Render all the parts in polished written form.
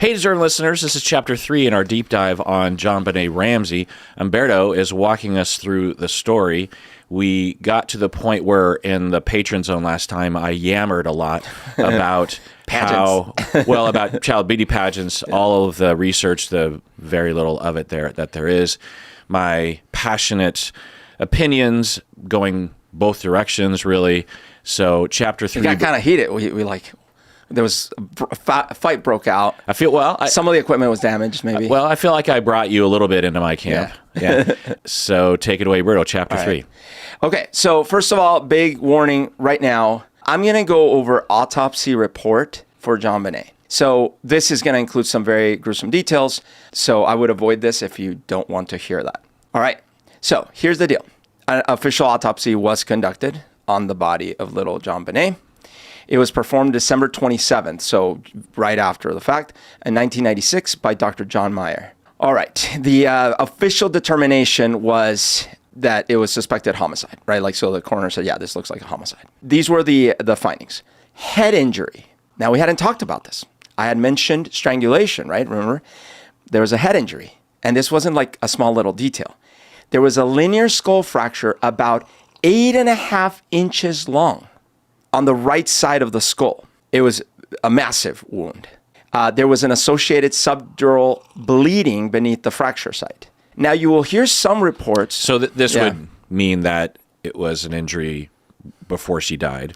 Hey, deserving listeners, this is Chapter 3 in our deep dive on JonBenet Ramsey. Humberto is walking us through the story. We got to the point where in the patron zone last time, I yammered a lot about about child beauty pageants, all of the research, the very little of it there is, my passionate opinions going both directions, really. So Chapter 3... It got kind of heated. There was a fight broke out. I feel, some of the equipment was damaged, maybe. Well, I feel like I brought you a little bit into my camp. Yeah. So take it away, Berto, Chapter 3. Okay, so first of all, big warning right now. I'm going to go over autopsy report for JonBenet. So this is going to include some very gruesome details, so I would avoid this if you don't want to hear that. All right, so here's the deal. An official autopsy was conducted on the body of little JonBenet. It was performed December 27th, so right after the fact, in 1996 by Dr. John Meyer. All right, the official determination was that it was suspected homicide, right? So the coroner said, yeah, this looks like a homicide. These were the findings. Head injury. Now, we hadn't talked about this. I had mentioned strangulation, right? Remember? There was a head injury, and this wasn't like a small little detail. There was a linear skull fracture about 8.5 inches long on the right side of the skull. It was a massive wound. There was an associated subdural bleeding beneath the fracture site. Now, you will hear some reports. So this would mean that it was an injury before she died.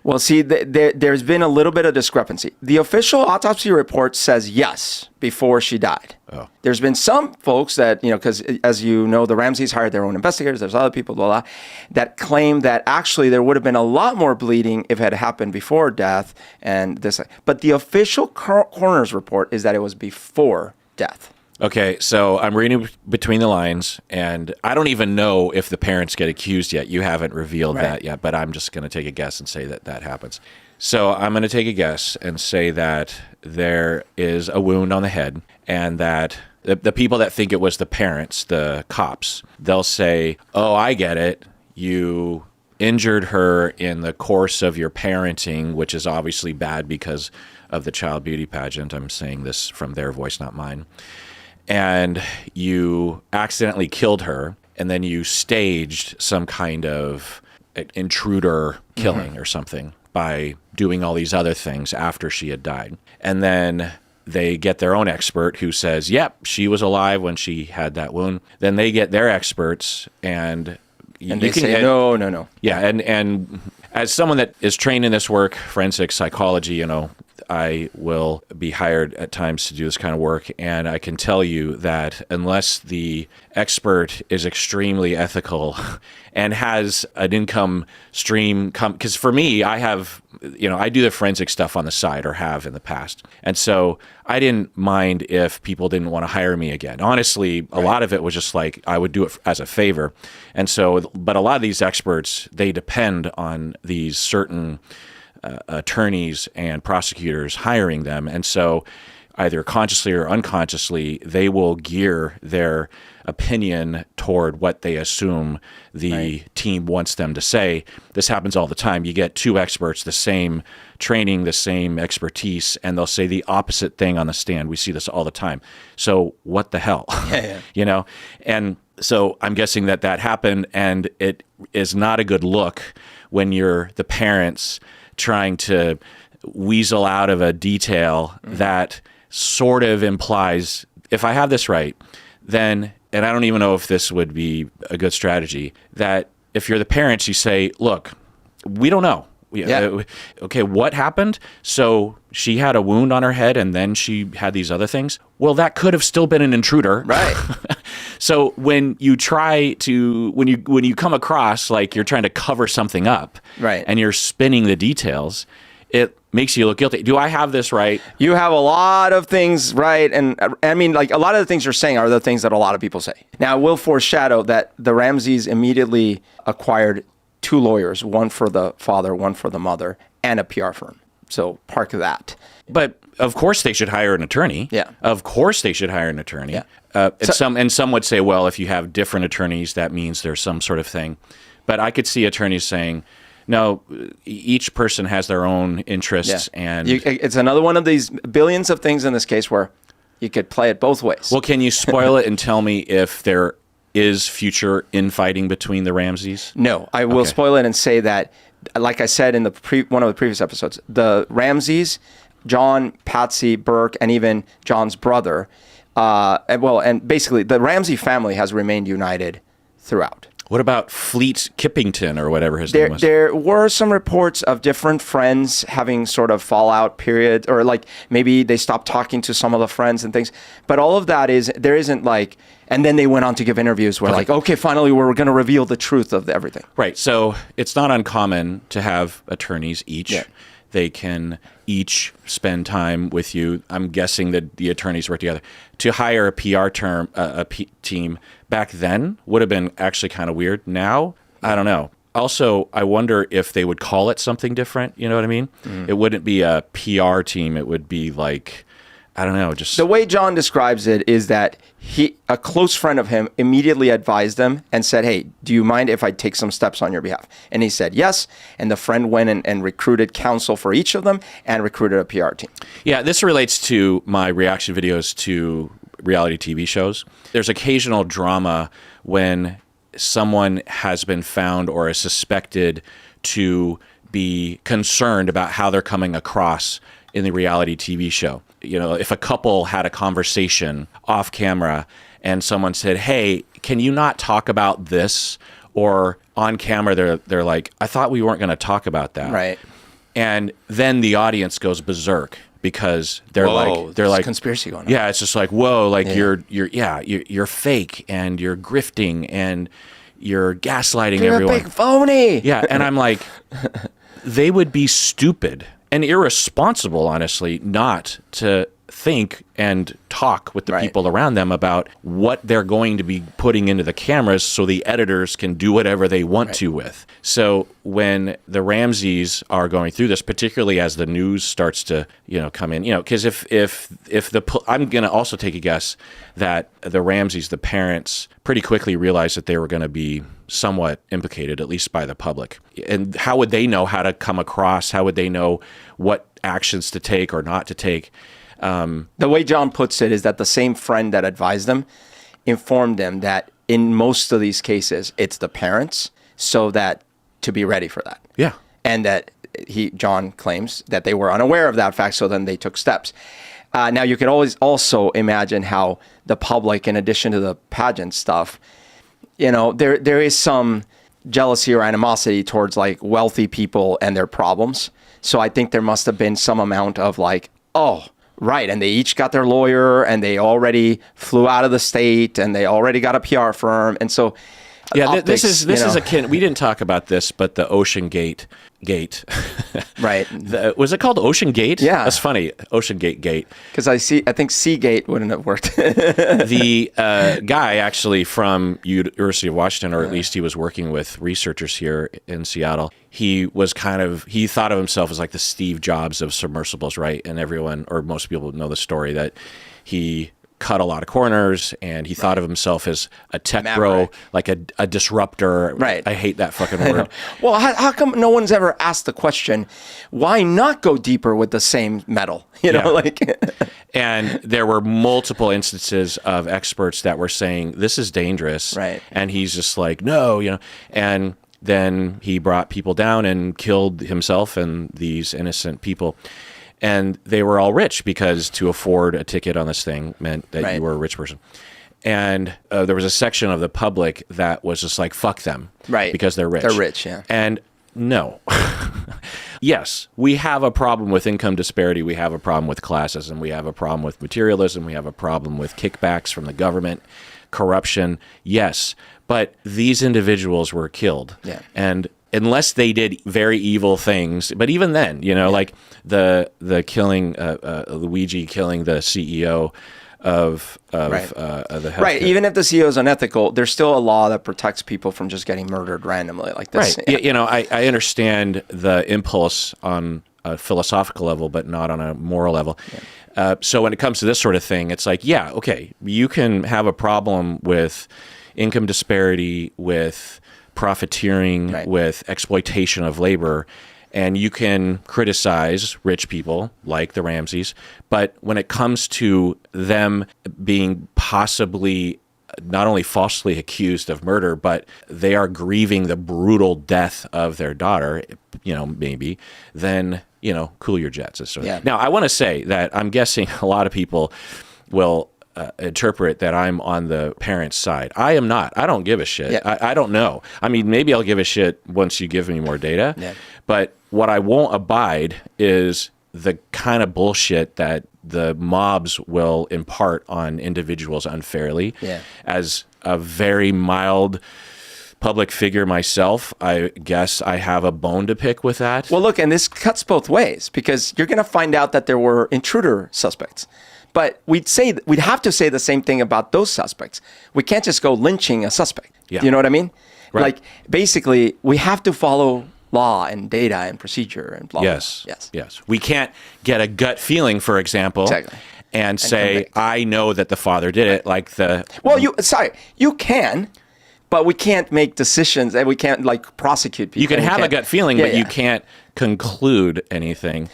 Well, see, there's been a little bit of discrepancy. The official autopsy report says yes, before she died. Oh. There's been some folks that, because as you know, the Ramseys hired their own investigators, there's other people, blah, blah, that claim that actually there would have been a lot more bleeding if it had happened before death and this. But the official coroner's report is that it was before death. Okay, so I'm reading between the lines, and I don't even know if the parents get accused yet. You haven't revealed that yet, but I'm just going to take a guess and say that that happens. So I'm going to take a guess and say that there is a wound on the head, and that the people that think it was the parents, the cops, they'll say, oh, I get it. You injured her in the course of your parenting, which is obviously bad because of the child beauty pageant. I'm saying this from their voice, not mine. And you accidentally killed her, and then you staged some kind of intruder killing or something by doing all these other things after she had died. And then they get their own expert who says, yep, she was alive when she had that wound. Then they get their experts, and they say, no. Yeah, and as someone that is trained in this work, forensic psychology, I will be hired at times to do this kind of work, and I can tell you that unless the expert is extremely ethical and has an income stream because for me, I have, I do the forensic stuff on the side, or have in the past. And so I didn't mind if people didn't want to hire me again. Honestly, a lot of it was just like I would do it as a favor. And so, but a lot of these experts, they depend on these certain attorneys and prosecutors hiring them. And so either consciously or unconsciously, they will gear their opinion toward what they assume the team wants them to say. This happens all the time. You get two experts, the same training, the same expertise, and they'll say the opposite thing on the stand. We see this all the time. So what the hell? And so I'm guessing that happened, and it is not a good look when you're the parents trying to weasel out of a detail that sort of implies, if I have this right, then, and I don't even know if this would be a good strategy, that if you're the parents, you say, look, we don't know. Okay, what happened? So she had a wound on her head and then she had these other things. Well, that could have still been an intruder. Right. So when you try to, when you come across like you're trying to cover something up, right, and you're spinning the details, it makes you look guilty. Do I have this right? You have a lot of things right. And I mean, like a lot of the things you're saying are the things that a lot of people say. Now, I will foreshadow that the Ramseys immediately acquired 2 lawyers, one for the father, one for the mother, and a PR firm. So park that. But of course they should hire an attorney. Yeah. Of course they should hire an attorney. Yeah. Some would say, well, if you have different attorneys, that means there's some sort of thing. But I could see attorneys saying, No, each person has their own interests, and it's another one of these billions of things in this case where you could play it both ways. Well, can you spoil it and tell me if there is future infighting between the Ramseys? No, I will spoil it and say that, like I said in one of the previous episodes, the Ramseys, John, Patsy, Burke, and even John's brother, and basically the Ramsey family has remained united throughout. What about Fleet Kippington or whatever his name was? There were some reports of different friends having sort of fallout period, or like maybe they stopped talking to some of the friends and things. But all of that there isn't like, and then they went on to give interviews where like, okay, finally we're going to reveal the truth of everything. Right. So it's not uncommon to have attorneys each. Yeah. They can each spend time with you. I'm guessing that the attorneys work together. To hire a PR team back then would have been actually kind of weird. Now, I don't know. Also, I wonder if they would call it something different. You know what I mean? It wouldn't be a PR team. It would be like, I don't know, just... The way John describes it is that a close friend of him immediately advised him and said, hey, do you mind if I take some steps on your behalf? And he said yes, and the friend went and recruited counsel for each of them and recruited a PR team. Yeah, this relates to my reaction videos to reality TV shows. There's occasional drama when someone has been found or is suspected to be concerned about how they're coming across in the reality TV show. You know, if a couple had a conversation off camera and someone said, hey, can you not talk about this? Or on camera, they're like, I thought we weren't going to talk about that. Right. And then the audience goes berserk because they're like conspiracy going on. Yeah, it's just like, whoa, like you're fake and you're grifting and you're gaslighting you're everyone. You're a big phony. Yeah, and I'm like, they would be stupid and irresponsible, honestly, not to think and talk with the people around them about what they're going to be putting into the cameras so the editors can do whatever they want to with. So when the Ramseys are going through this, particularly as the news starts to, come in, because I'm going to also take a guess that the Ramseys, the parents, pretty quickly realized that they were going to be somewhat implicated, at least by the public. And how would they know how to come across? How would they know what actions to take or not to take? The way John puts it is that the same friend that advised them informed them that in most of these cases, it's the parents, so that to be ready for that. Yeah. And that John claims that they were unaware of that fact, so then they took steps. Now, you could always also imagine how the public, in addition to the pageant stuff, there is some jealousy or animosity towards like wealthy people and their problems. So I think there must have been some amount of like, oh, right. And they each got their lawyer and they already flew out of the state and they already got a PR firm. And so this is akin. We didn't talk about this, but the Ocean Gate. Right. Was it called Ocean Gate? Yeah. That's funny. Ocean Gate. Because I think Seagate wouldn't have worked. The guy actually from University of Washington, or at least he was working with researchers here in Seattle. He thought of himself as like the Steve Jobs of submersibles, right? And everyone, or most people know the story that he cut a lot of corners, and he thought of himself as a tech bro, like a disruptor. Right. I hate that fucking word. Well, how come no one's ever asked the question, why not go deeper with the same metal? And there were multiple instances of experts that were saying, this is dangerous. Right. And he's just like, no, and then he brought people down and killed himself and these innocent people. And they were all rich because to afford a ticket on this thing meant that you were a rich person. And there was a section of the public that was just like, fuck them. Right. Because they're rich. They're rich, yeah. And no. Yes, we have a problem with income disparity. We have a problem with classism. We have a problem with materialism. We have a problem with kickbacks from the government, corruption. Yes. But these individuals were killed. Yeah. And unless they did very evil things, but even then, like the killing, Luigi killing the CEO of the healthcare. Right. Even if the CEO is unethical, there's still a law that protects people from just getting murdered randomly like this. Right. Yeah. I understand the impulse on a philosophical level, but not on a moral level. Yeah. So when it comes to this sort of thing, it's like, yeah, okay, you can have a problem with income disparity, with profiteering, Right. with exploitation of labor. And you can criticize rich people like the Ramseys, but when it comes to them being possibly not only falsely accused of murder, but they are grieving the brutal death of their daughter, maybe, then, cool your jets. Yeah. Now, I want to say that I'm guessing a lot of people will interpret that I'm on the parents' side. I am not. I don't give a shit. Yeah. I don't know. I mean, maybe I'll give a shit once you give me more data. Yeah. But what I won't abide is the kind of bullshit that the mobs will impart on individuals unfairly. Yeah. As a very mild public figure myself, I guess I have a bone to pick with that. Well, look, and this cuts both ways because you're going to find out that there were intruder suspects. But we'd have to say the same thing about those suspects. We can't just go lynching a suspect. Yeah. You know what I mean? Right. Like, basically, we have to follow law and data and procedure and blah, blah, Yes. blah. Yes. Yes. We can't get a gut feeling, for example, Exactly. and say, convict. I know that the father did it, like the... Well, you can, but we can't make decisions and we can't, prosecute people. You can We have a can't- gut feeling, Yeah, but you yeah. can't conclude anything.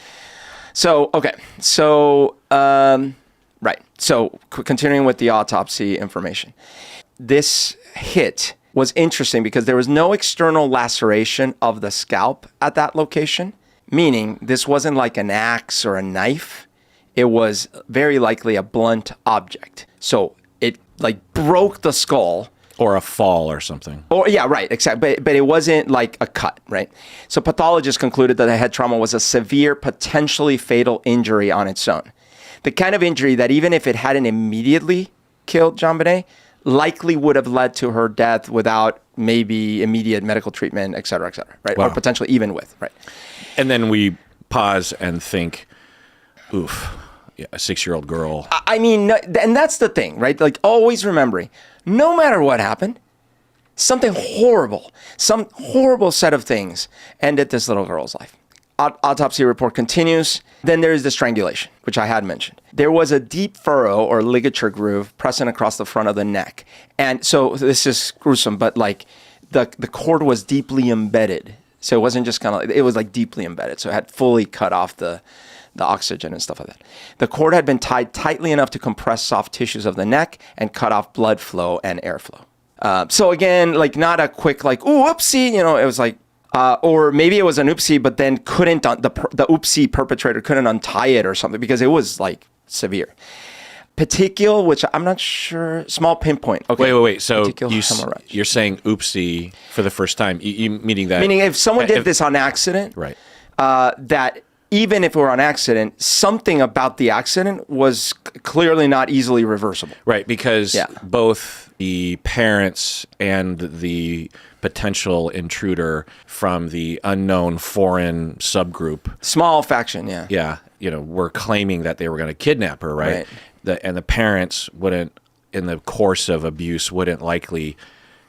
So, okay. So, right. So, continuing with the autopsy information. This hit was interesting because there was no external laceration of the scalp at that location, meaning this wasn't like an axe or a knife. It was very likely a blunt object. So, it broke the skull. Or a fall or something. Or yeah, right, exactly. But it wasn't like a cut, right? So pathologists concluded that the head trauma was a severe, potentially fatal injury on its own. The kind of injury that even if it hadn't immediately killed JonBenet, likely would have led to her death without maybe immediate medical treatment, et cetera, right? Wow. Or potentially even with, right? And then we pause and think, oof, yeah, a 6-year-old girl. I mean, and that's the thing, right? Always remembering, no matter what happened, something horrible, some horrible set of things ended this little girl's life. Autopsy report continues. Then there is the strangulation, which I had mentioned. There was a deep furrow or ligature groove present across the front of the neck. And so this is gruesome, but the cord was deeply embedded. So it wasn't just it was deeply embedded. So it had fully cut off the oxygen and stuff like that. The cord had been tied tightly enough to compress soft tissues of the neck and cut off blood flow and airflow. So again, not a quick ooh, oopsie, it was or maybe it was an oopsie, but then the oopsie perpetrator couldn't untie it or something because it was severe. Petechial, which I'm not sure, small pinpoint. Okay. Wait. So Petechial hemorrhage. you're saying oopsie for the first time, you meaning that... Meaning if someone did this on accident, Right. That even if it were on accident, something about the accident was clearly not easily reversible. Right, because Yeah. both the parents and the potential intruder from the unknown foreign subgroup, Small faction, yeah. were claiming that they were going to kidnap her, right? Right. And the parents wouldn't, in the course of abuse, wouldn't likely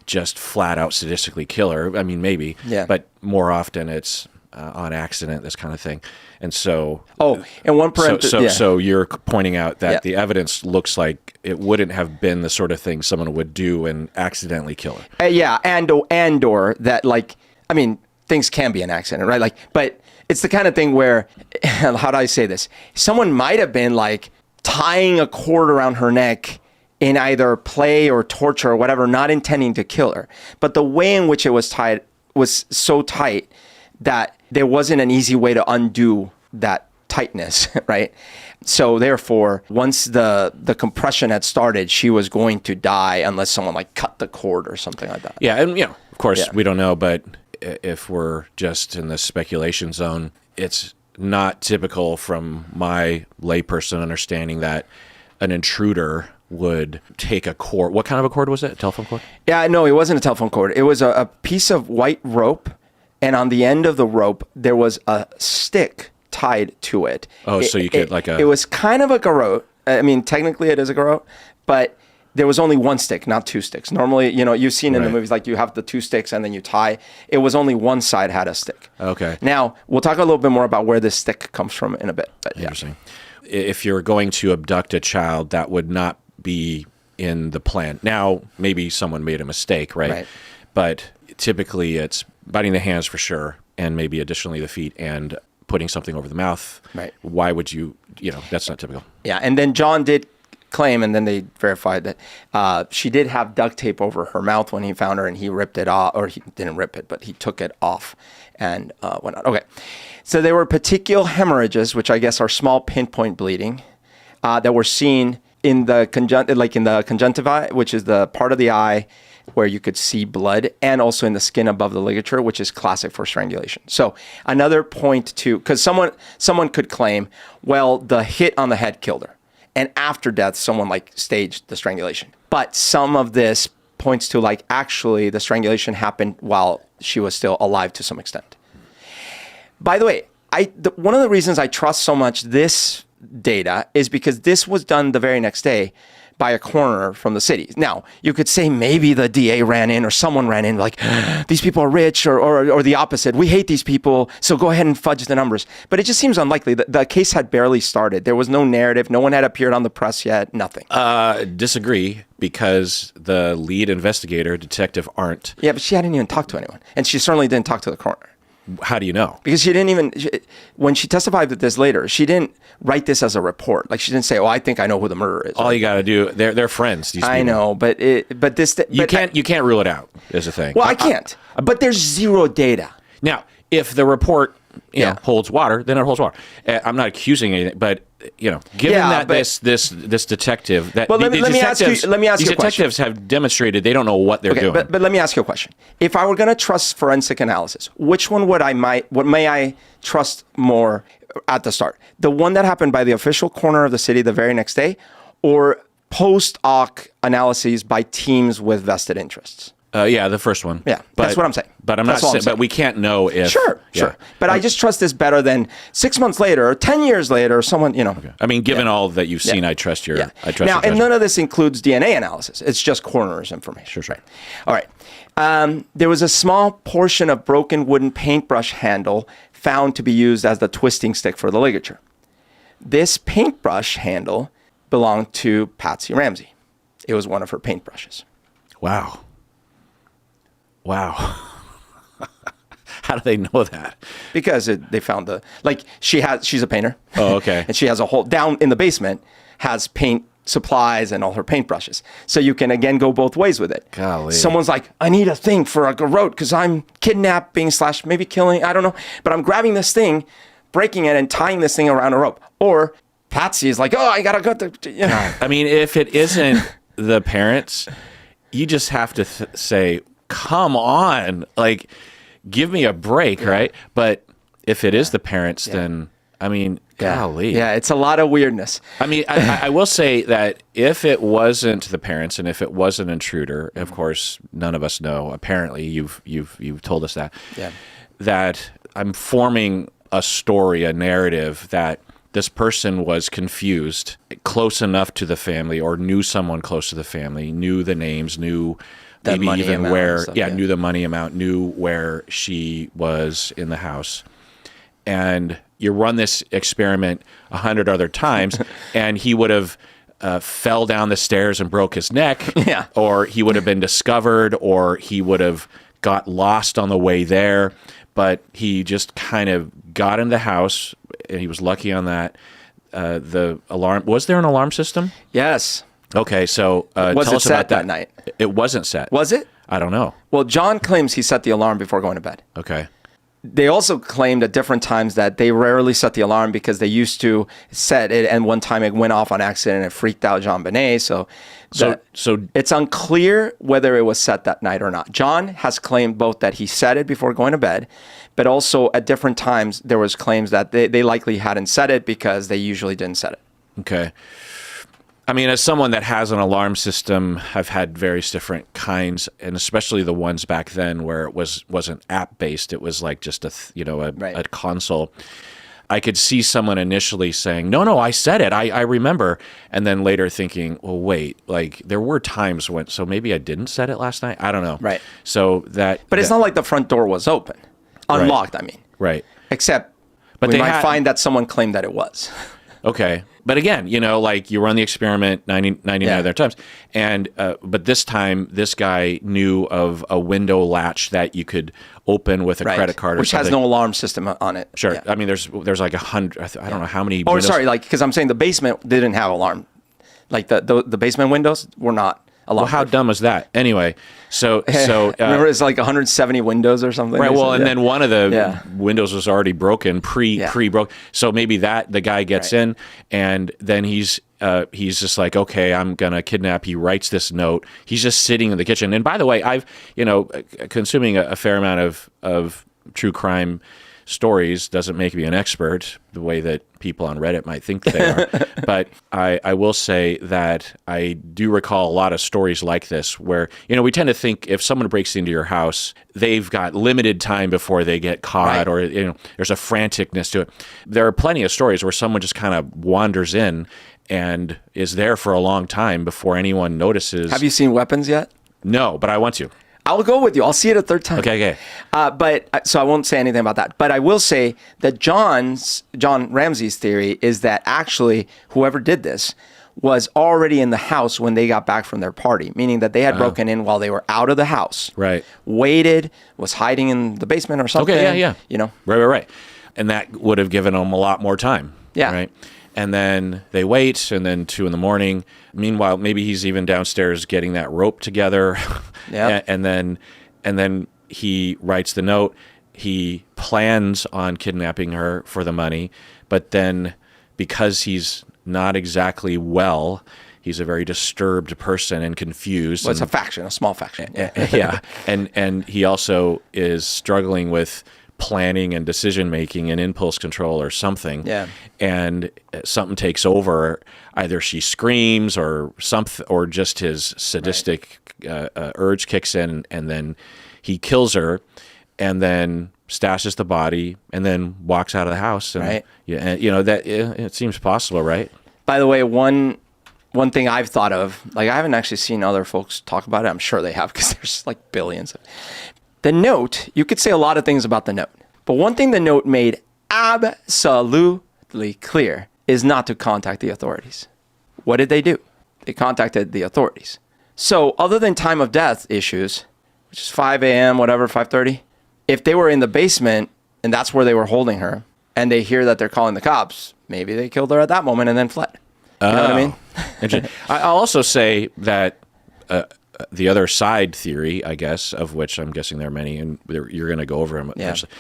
just flat out sadistically kill her. I mean, maybe, Yeah. but more often it's on accident, this kind of thing. And so... and one parenthesis. So you're pointing out that Yeah. the evidence looks like it wouldn't have been the sort of thing someone would do and accidentally kill her. Yeah, and or that things can be an accident, right? But it's the kind of thing where, how do I say this? Someone might have been tying a cord around her neck in either play or torture or whatever, not intending to kill her. But the way in which it was tied was so tight that there wasn't an easy way to undo that tightness, right? So therefore, once the compression had started, she was going to die unless someone cut the cord or something like that. Yeah, and of course, Yeah. we don't know, but if we're just in the speculation zone, it's not typical from my layperson understanding that an intruder would take a cord. What kind of a cord was it? A telephone cord? Yeah, no, it wasn't a telephone cord. It was a piece of white rope, and on the end of the rope, there was a stick tied to it. Oh, so you could It was kind of a garrote. I mean, technically it is a garrote, but there was only one stick, not two sticks. Normally, you've seen in the Right. movies, you have the two sticks and then you tie. It was only one side had a stick. Okay. Now, we'll talk a little bit more about where this stick comes from in a bit. But yeah. Interesting. If you're going to abduct a child, that would not be in the plan. Now, maybe someone made a mistake, right? Right. But typically it's biting the hands for sure, and maybe additionally the feet, and putting something over the mouth. Right. Why would you, that's not typical. Yeah, and then John did claim, and then they verified that she did have duct tape over her mouth when he found her, and he ripped it off, or he didn't rip it, but he took it off and whatnot. Okay, so there were petechial hemorrhages, which I guess are small pinpoint bleeding, that were seen in the conjunctiva, which is the part of the eye where you could see blood, and also in the skin above the ligature, which is classic for strangulation. So another point because someone could claim, well, the hit on the head killed her, and after death, someone staged the strangulation. But some of this points to actually the strangulation happened while she was still alive to some extent. By the way, one of the reasons I trust so much this data is because this was done the very next day by a coroner from the city. Now, you could say maybe the DA ran in or someone ran in these people are rich, or the opposite. We hate these people, so go ahead and fudge the numbers. But it just seems unlikely. The case had barely started. There was no narrative. No one had appeared on the press yet. Nothing. Disagree, because the lead investigator, Detective Arndt. Yeah, but she hadn't even talked to anyone. And she certainly didn't talk to the coroner. How do you know? Because she didn't even, when she testified with this later, she didn't write this as a report. She didn't say, "Oh, I think I know who the murderer is." All you got to do, they're friends. These people. I know, but this you can't rule it out. Is the thing. Well, I can't. But there's zero data. Now, if the report holds water, then it holds water. I'm not accusing anything, but given this detective, that let me ask you a question. These detectives have demonstrated they don't know what they're doing. But let me ask you a question. If I were going to trust forensic analysis, which one what may I trust more at the start? The one that happened by the official coroner of the city the very next day, or post hoc analyses by teams with vested interests? The first one. Yeah, that's what I'm saying. But I'm not saying. But we can't know if. Sure. But I just trust this better than 6 months later, or 10 years later, someone. Okay. I mean, given all that you've seen, I trust your. Yeah. I trust now, your and none of this includes DNA analysis. It's just coroner's information. Sure. Right. All right. There was a small portion of broken wooden paintbrush handle found to be used as the twisting stick for the ligature. This paintbrush handle belonged to Patsy Ramsey. It was one of her paintbrushes. Wow. How do they know that? Because they found she's a painter. Oh, okay. And she has a whole, down in the basement, has paint supplies and all her paintbrushes. So you can, again, go both ways with it. Golly. Someone's like, I need a thing for a garrote because I'm kidnapping / maybe killing, I don't know. But I'm grabbing this thing, breaking it, and tying this thing around a rope. Or Patsy is like, oh, I got to go to... I mean, if it isn't the parents, you just have to say... Come on, give me a break, right? But if it is the parents, then, I mean, golly. Yeah, it's a lot of weirdness. I mean, I will say that if it wasn't the parents and if it was an intruder, of course, none of us know. Apparently, you've told us that. Yeah. That I'm forming a story, a narrative that this person was confused, close enough to the family, or knew someone close to the family, knew the names, knew... Maybe even where, knew the money amount, knew where she was in the house. And you run this experiment 100 other times, and he would have fell down the stairs and broke his neck, or he would have been discovered, or he would have got lost on the way there. But he just kind of got in the house, and he was lucky on that. The alarm, was there an alarm system? Yes. Okay, so was tell it us set about that night? It wasn't set. Was it? I don't know. Well, John claims he set the alarm before going to bed. Okay. They also claimed at different times that they rarely set the alarm because they used to set it, and one time it went off on accident and it freaked out JonBenet. So it's unclear whether it was set that night or not. John has claimed both that he set it before going to bed, but also at different times there was claims that they likely hadn't set it because they usually didn't set it. Okay. I mean, as someone that has an alarm system, I've had various different kinds, and especially the ones back then where it wasn't app-based. It was like just a console. I could see someone initially saying, no, I said it. I remember. And then later thinking, well, wait, there were times when, so maybe I didn't set it last night? I don't know. Right. So that... But it's not like the front door was open. Unlocked, I mean. Right. Except we might find that someone claimed that it was. Okay. But again, like you run the experiment 99 other times. And, but this time, this guy knew of a window latch that you could open with a credit card or which something. has no alarm system on it. Sure. Yeah. I mean, there's like 100, I don't know how many Oh, windows. sorry, because I'm saying the basement didn't have alarm. Like the basement windows were not alarm. Well, how dumb is that? Anyway, so remember it's like 170 windows or something. right. Well, and then one of the Yeah. windows was already broken, pre broke. So maybe the guy gets in, and then he's just like, okay, I'm gonna kidnap. He writes this note. He's just sitting in the kitchen. And by the way, I've consuming a fair amount of true crime stories doesn't make me an expert the way that people on Reddit might think they are. But I will say that I do recall a lot of stories like this where, we tend to think if someone breaks into your house, they've got limited time before they get caught or, there's a franticness to it. There are plenty of stories where someone just kind of wanders in and is there for a long time before anyone notices. Have you seen Weapons yet? No, but I want to. I'll go with you. I'll see it a third time. Okay. So I won't say anything about that. But I will say that John Ramsey's theory is that actually whoever did this was already in the house when they got back from their party, meaning that they had broken in while they were out of the house. Right. Waited, was hiding in the basement or something. Okay, yeah. Right. And that would have given them a lot more time. Yeah. Right. And then they wait, and then 2 a.m. Meanwhile, maybe he's even downstairs getting that rope together. Yeah. and then he writes the note. He plans on kidnapping her for the money, but then because he's not exactly well, he's a very disturbed person and confused. Well, it's a small faction. Yeah. Yeah. And he also is struggling with planning and decision making and impulse control or something. Yeah. And something takes over. Either she screams or something, or just his sadistic urge kicks in, and then he kills her, and then stashes the body, and then walks out of the house. And, right. Yeah. And, that it seems possible, right? By the way, one thing I've thought of, like I haven't actually seen other folks talk about it. I'm sure they have because there's like billions. The note, you could say a lot of things about the note, but one thing the note made absolutely clear is not to contact the authorities. What did they do? They contacted the authorities. So other than time of death issues, which is 5 a.m., whatever, 5:30, if they were in the basement and that's where they were holding her and they hear that they're calling the cops, maybe they killed her at that moment and then fled. You know what I mean? Interesting. I'll also say that the other side theory, I guess, of which I'm guessing there are many, and you're going to go over them eventually,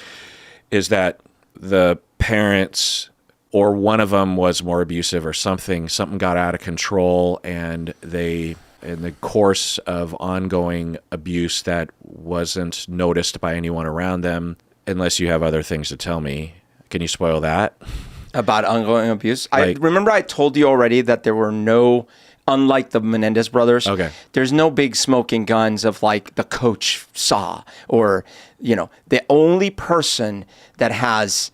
is that the parents or one of them was more abusive or something got out of control, and they, in the course of ongoing abuse that wasn't noticed by anyone around them, unless you have other things to tell me. Can you spoil that? About ongoing abuse? Like, I remember I told you already that there were no, unlike the Menendez brothers, there's no big smoking guns of like the coach saw, or, the only person that has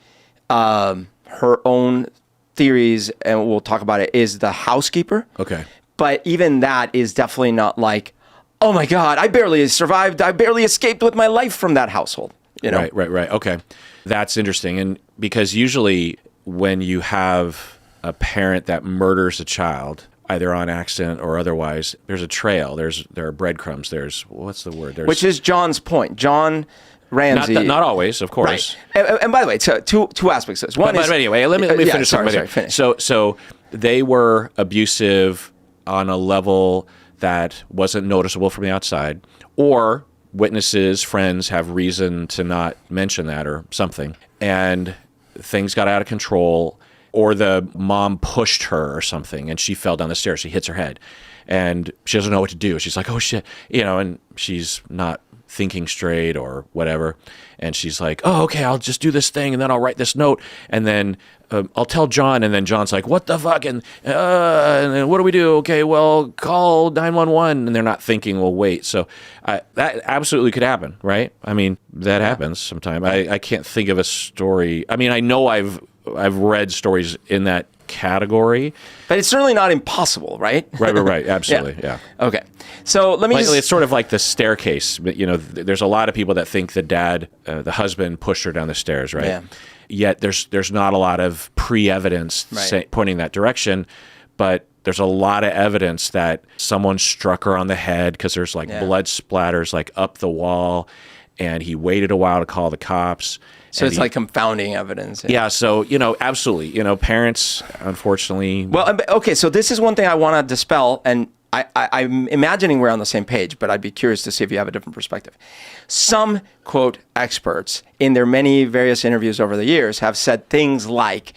her own theories, and we'll talk about it, is the housekeeper. Okay. But even that is definitely not like, oh my God, I barely survived. I barely escaped with my life from that household. Right. Okay. That's interesting. And because usually when you have a parent that murders a child, either on accident or otherwise, there's a trail. There are breadcrumbs. What's the word? Which is John's point. John Ramsey. Not always, of course. Right. And by the way, two aspects of this. One is. But anyway, let me finish. Sorry, finish. So they were abusive on a level that wasn't noticeable from the outside, or witnesses, friends have reason to not mention that or something, and things got out of control, or the mom pushed her or something and she fell down the stairs. She hits her head and she doesn't know what to do. She's like, oh shit, and she's not thinking straight or whatever. And she's like, oh, okay, I'll just do this thing and then I'll write this note and then I'll tell John. And then John's like, what the fuck? And then what do we do? Okay, well, call 911. And they're not thinking, well, wait. So that absolutely could happen, right? I mean, that happens sometimes. I can't think of a story. I mean, I know I've read stories in that category. But it's certainly not impossible, right? Right. Absolutely, yeah. Okay. So let me It's sort of like the staircase. There's a lot of people that think the dad, the husband, pushed her down the stairs, right? Yeah. Yet there's not a lot of pre-evidence pointing that direction, but there's a lot of evidence that someone struck her on the head because there's like blood splatters like up the wall, and he waited a while to call the cops. So it's like confounding evidence. Yeah. So, absolutely. Parents, unfortunately. Well, okay. So this is one thing I want to dispel, and I'm imagining we're on the same page, but I'd be curious to see if you have a different perspective. Some, quote, experts in their many various interviews over the years have said things like,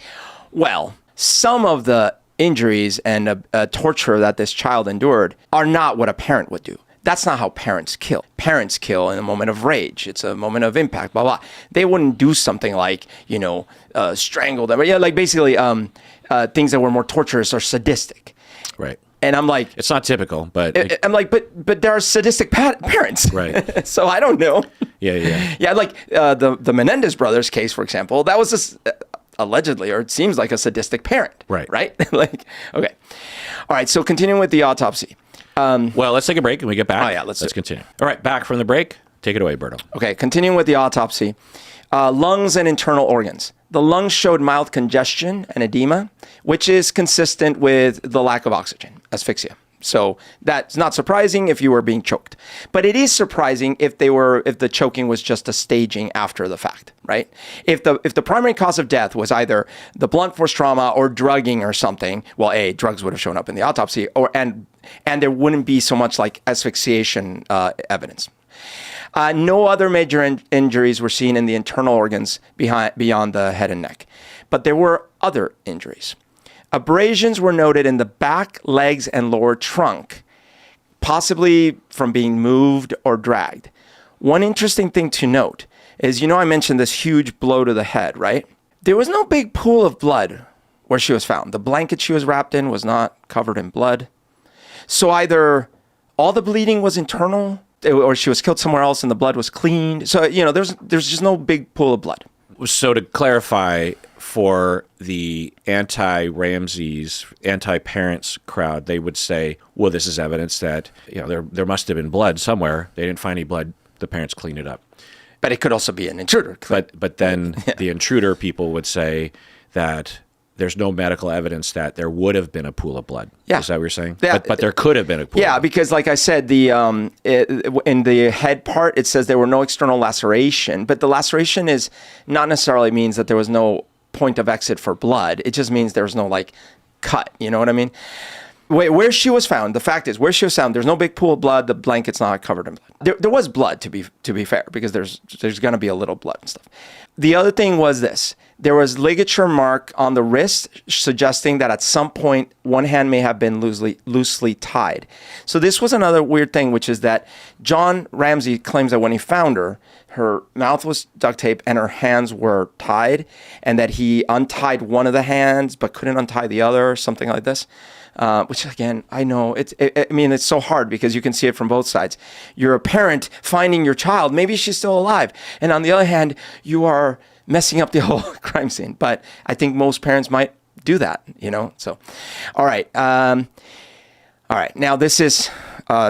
well, some of the injuries and torture that this child endured are not what a parent would do. That's not how parents kill. Parents kill in a moment of rage. It's a moment of impact, blah, blah. They wouldn't do something like, strangle them. Yeah, like basically things that were more torturous or sadistic. Right. And I'm like... It's not typical, but... I'm like, but there are sadistic parents. Right. So I don't know. Yeah. Yeah, like the Menendez brothers case, for example, that was allegedly, or it seems like a sadistic parent. Right. Like, okay. All right, so continuing with the autopsy. Well, let's take a break and we get back. Oh, yeah, let's continue. All right, back from the break. Take it away, Berto. Okay, continuing with the autopsy. Lungs and internal organs. The lungs showed mild congestion and edema, which is consistent with the lack of oxygen, asphyxia. So that's not surprising if you were being choked. But it is surprising if the choking was just a staging after the fact, right? If the primary cause of death was either the blunt force trauma or drugging or something, well, drugs would have shown up in the autopsy, and there wouldn't be so much like asphyxiation evidence. No other major injuries were seen in the internal organs beyond the head and neck, but there were other injuries. Abrasions were noted in the back, legs, and lower trunk, possibly from being moved or dragged. One interesting thing to note is, I mentioned this huge blow to the head, right? There was no big pool of blood where she was found. The blanket she was wrapped in was not covered in blood. So either all the bleeding was internal, or she was killed somewhere else and the blood was cleaned. So, there's just no big pool of blood. So to clarify, for the anti-Ramseys, anti-parents crowd, they would say, well, this is evidence that there must have been blood somewhere. They didn't find any blood. The parents cleaned it up. But it could also be an intruder. But then the intruder people would say that there's no medical evidence that there would have been a pool of blood. Yeah. Is that what you're saying? Yeah. But there could have been a pool. Yeah, because like I said, in the head part, it says there were no external laceration. But the laceration is not necessarily means that there was no point of exit for blood. It just means there's no like cut. You know what I mean? Where she was found, the fact is, where she was found, there's no big pool of blood. The blanket's not covered in blood. There was blood, to be fair, because there's going to be a little blood and stuff. The other thing was this. There was ligature mark on the wrist, suggesting that at some point, one hand may have been loosely tied. So this was another weird thing, which is that John Ramsey claims that when he found her, her mouth was duct tape and her hands were tied, and that he untied one of the hands but couldn't untie the other, something like this. Which again, I know it's so hard because you can see it from both sides. You're a parent finding your child, maybe she's still alive. And on the other hand, you are messing up the whole crime scene. But I think most parents might do that, so. All right. Now this is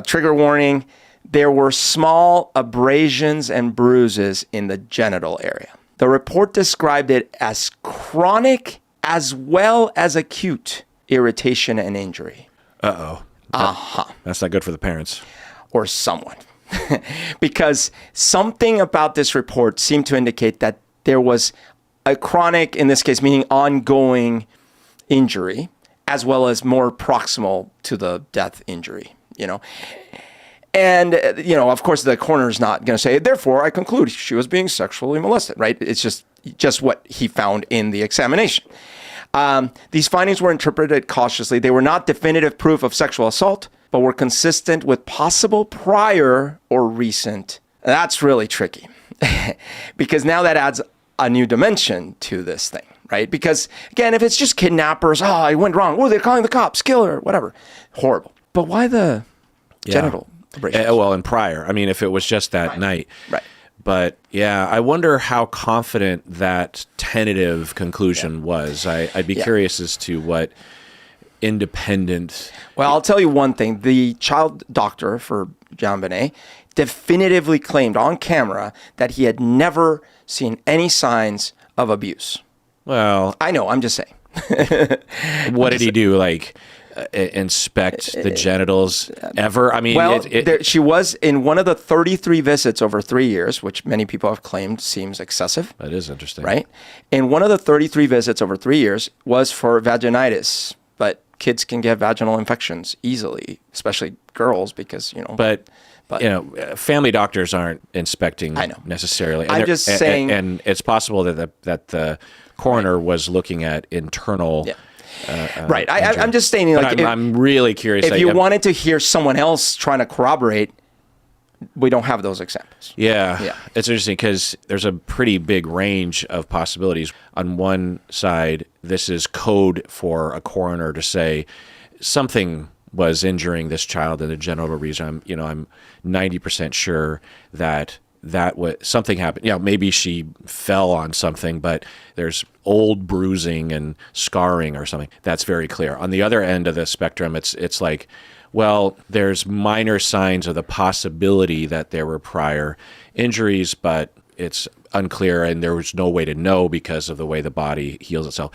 trigger warning. There were small abrasions and bruises in the genital area. The report described it as chronic as well as acute irritation and injury. Uh-oh. That's not good for the parents. Or someone. Because something about this report seemed to indicate that there was a chronic, in this case, meaning ongoing injury, as well as more proximal to the death injury, And, of course, the coroner's not going to say, therefore, I conclude she was being sexually molested, right? It's just what he found in the examination. These findings were interpreted cautiously. They were not definitive proof of sexual assault, but were consistent with possible prior or recent. That's really tricky because now that adds a new dimension to this thing, right? Because again, if it's just kidnappers, it went wrong. Oh, they're calling the cops, kill her, whatever. Horrible. But why the genital abrasions? Well, and prior. I mean, if it was just that night. Right. But yeah, I wonder how confident that tentative conclusion was. I'd be curious as to what independent... Well, I'll tell you one thing. The child doctor for JonBenet definitively claimed on camera that he had never seen any signs of abuse. Well, I know, I'm just saying. what did he do? Like inspect the genitals ever? I mean, Well, she was in one of the 33 visits over 3 years, which many people have claimed seems excessive. that is interesting. Right? And one of the 33 visits over 3 years was for vaginitis, but kids can get vaginal infections easily, especially girls, because, But family doctors aren't inspecting I know. necessarily. I'm just saying- and it's possible that the coroner was looking at internal. Yeah. Right. I'm just stating, But like, I'm really curious. if you wanted to hear someone else trying to corroborate, we don't have those examples. Yeah. It's interesting because there's a pretty big range of possibilities. On one side, this is code for a coroner to say something was injuring this child in the genital region. I'm 90% sure that something happened. Maybe she fell on something, but there's old bruising and scarring or something. That's very clear. On the other end of the spectrum, it's like, well, there's minor signs of the possibility that there were prior injuries, but it's unclear and there was no way to know because of the way the body heals itself.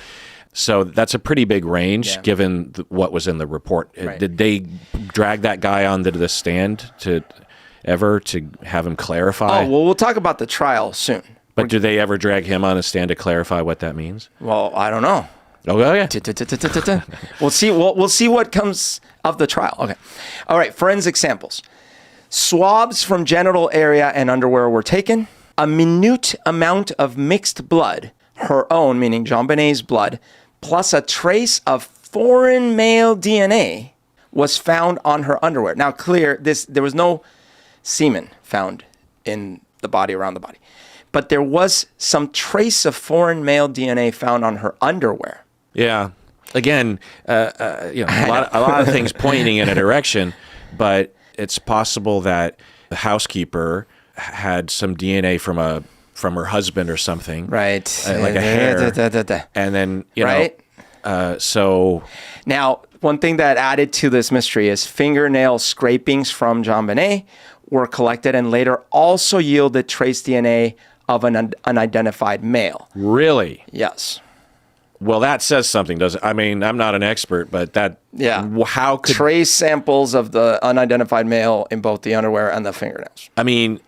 So that's a pretty big range given what was in the report. Right. Did they drag that guy onto the stand to have him clarify? Oh, well, we'll talk about the trial soon. But do they ever drag him on the stand to clarify what that means? Well, I don't know. Oh, yeah. We'll see. We'll see what comes of the trial. Okay. All right. Forensic samples. Swabs from genital area and underwear were taken. A minute amount of mixed blood, her own, meaning JonBenet's blood, plus a trace of foreign male DNA was found on her underwear. Now, there was no semen found in the body, around the body, but there was some trace of foreign male DNA found on her underwear. Yeah. Again, a lot of things pointing in a direction, but it's possible that the housekeeper had some DNA from her husband or something, right? Like a hair, and then right. So now, one thing that added to this mystery is fingernail scrapings from JonBenet were collected and later also yielded trace DNA of an unidentified male. Really? Yes. Well, that says something, doesn't it? I mean, I'm not an expert, but how could trace samples of the unidentified male in both the underwear and the fingernails? I mean,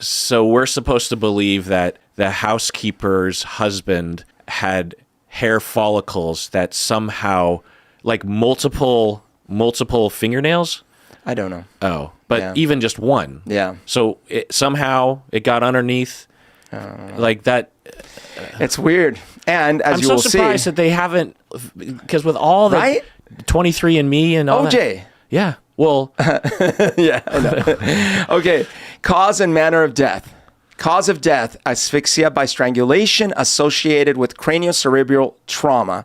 so we're supposed to believe that the housekeeper's husband had hair follicles that somehow, like multiple fingernails? I don't know. Oh, but even just one. Yeah. So somehow it got underneath like that. It's weird. And as you will see, I'm so surprised that they haven't, because with all the 23andMe and all OJ. that. Yeah. Well. Yeah. I know. Okay. Cause and manner of death. Cause of death, asphyxia by strangulation associated with craniocerebral trauma.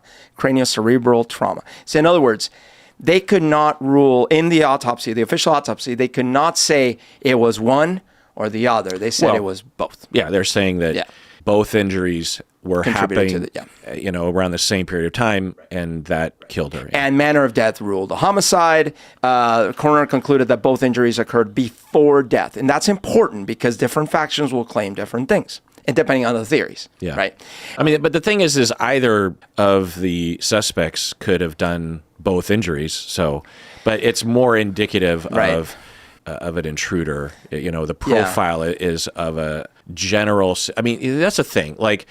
So in other words, they could not rule in the autopsy, the official autopsy, they could not say it was one or the other. They said it was both. Yeah, they're saying that both injuries were happening, around the same period of time, and that killed her. Yeah. And manner of death ruled a homicide. The coroner concluded that both injuries occurred before death. And that's important because different factions will claim different things, and depending on the theories. Yeah. Right? I mean, but the thing is either of the suspects could have done both injuries. But it's more indicative of an intruder. The profile is of a general. I mean, that's the thing. Like,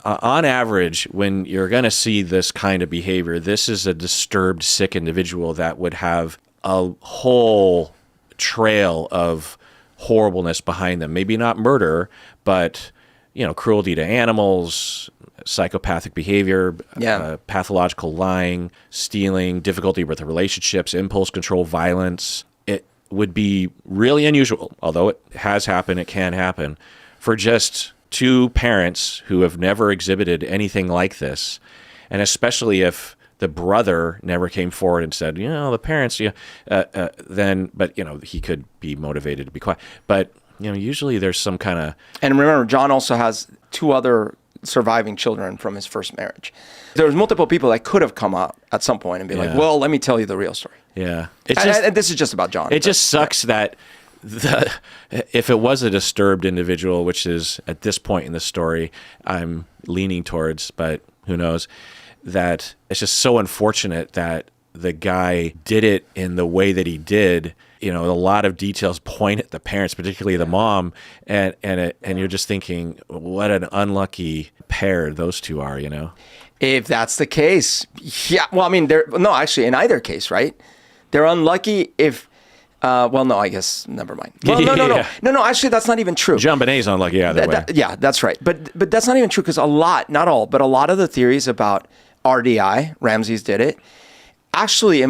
on average, when you're going to see this kind of behavior, this is a disturbed, sick individual that would have a whole trail of horribleness behind them. Maybe not murder, but cruelty to animals, psychopathic behavior, pathological lying, stealing, difficulty with the relationships, impulse control, violence. It would be really unusual, although it has happened, it can happen, for just two parents who have never exhibited anything like this, and especially if the brother never came forward and said, the parents, then, but, he could be motivated to be quiet. But, usually there's some kind of... And remember, John also has two other surviving children from his first marriage. There was multiple people that could have come out at some point and be like, well, let me tell you the real story. Yeah. And this is just about John. It just sucks that if it was a disturbed individual, which is at this point in the story, I'm leaning towards, but who knows, that it's just so unfortunate that the guy did it in the way that he did. A lot of details point at the parents, particularly the mom, and you're just thinking, what an unlucky pair those two are, If that's the case, yeah. Well, I mean, actually, in either case, right? They're unlucky if. No, I guess never mind. Well, no. Actually, that's not even true. JonBenet's unlucky either way. Yeah, that's right. But that's not even true because not all, but a lot of the theories about RDI, Ramsey's did it, actually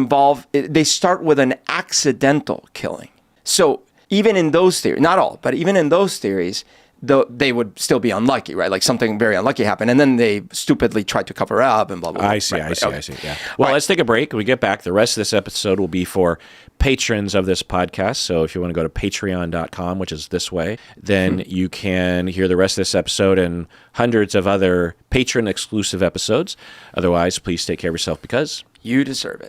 they start with an accidental killing. So even in those theories, not all, but even in those theories, they would still be unlucky, right? Like something very unlucky happened, and then they stupidly tried to cover up and blah, blah, blah. I see. Yeah. Well, let's take a break. When we get back, the rest of this episode will be for patrons of this podcast. So if you want to go to patreon.com, which is this way, then you can hear the rest of this episode and hundreds of other patron-exclusive episodes. Otherwise, please take care of yourself because you deserve it.